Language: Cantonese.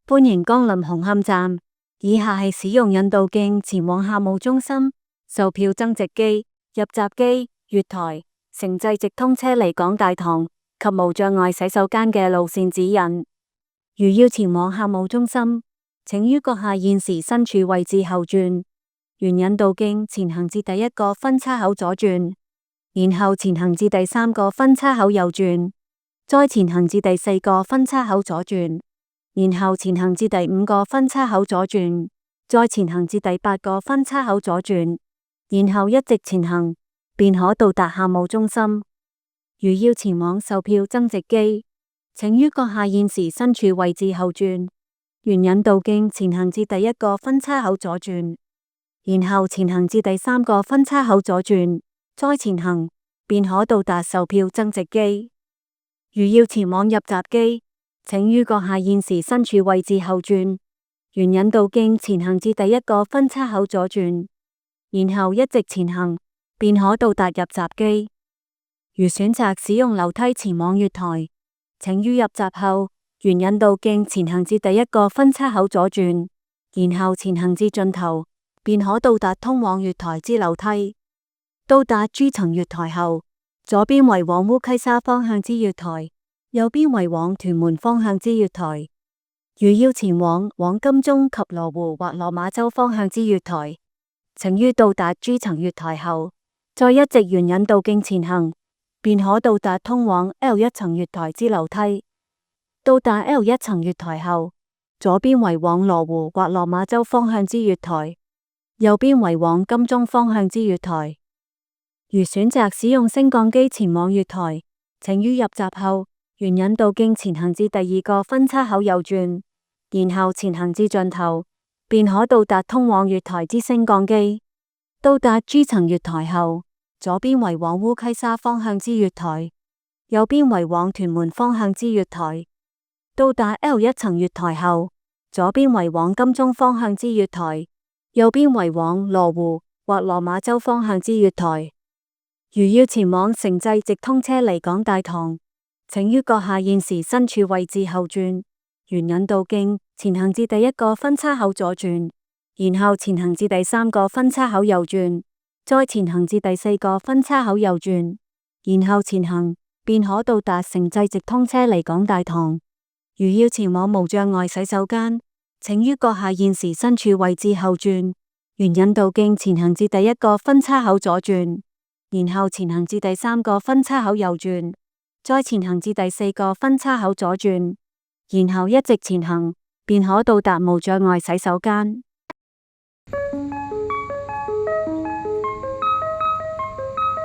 歡迎光臨紅磡站，以下係使用引導徑前往客務中心、售票增值機、入閘機、月台、城際直通車離港大堂及無障礙洗手間嘅路線指引。如要前往客務中心，請於閣下現時身處位置後轉，沿引導徑前行至第一個分叉口左轉，然後前行至第三個分叉口右轉，再前行至第四個分叉口左轉，然後前行至第五個分叉口左轉，再前行至第八個分叉口左轉，然後一直前行，便可到達客務中心。如要前往售票增值機，請於閣下現時身處位置後轉，沿引導徑前行至第一個分叉口左轉，然後前行至第三個分叉口左轉，再前行，便可到達售票增值機。如要前往入閘機，請於閣下現時身處位置後轉，沿引導徑前行至第一個分叉口左轉，然後一直前行，便可到達入閘機。如選擇使用樓梯前往月台，請於入閘後，沿引導徑前行至第一個分叉口左轉，然後前行至盡頭，便可到達通往月台之樓梯。到達 G 層月台後，左邊為往烏溪沙方向之月台，右邊為往屯門方向之月台。如要前往金鐘及羅湖或落馬洲方向之月台，請於到達 G 層月台後，再一直沿引導徑前行，便可到達通往 L1 層月台之樓梯。到達 L1 層月台後，左邊為往羅湖或落馬洲方向之月台，右邊為往金鐘方向之月台。如選擇使用升降機前往月台，請於入閘後，沿引導徑前行至第二個分叉口右轉，然後前行至盡頭，便可到達通往月台之升降機。到達 G 層月台後，左邊為往烏溪沙方向之月台，右邊為往屯門方向之月台。到達 L1 層月台後，左邊為往金鐘方向之月台，右邊為往羅湖或落馬洲方向之月台。如要前往城際直通車離港大堂，請於閣下現時身處位置後轉，沿引導徑前行至第一個分叉口左轉，然後前行至第三個分叉口右轉，再前行至第四個分叉口右轉，然後前行，便可到達城際直通車離港大堂。如要前往無障礙洗手間，請於閣下現時身處位置後轉，沿引導徑前行至第一個分叉口左轉，然後前行至第三個分叉口右轉，再前行至第四個分叉口左轉，然後一直前行，便可到達無障礙洗手間。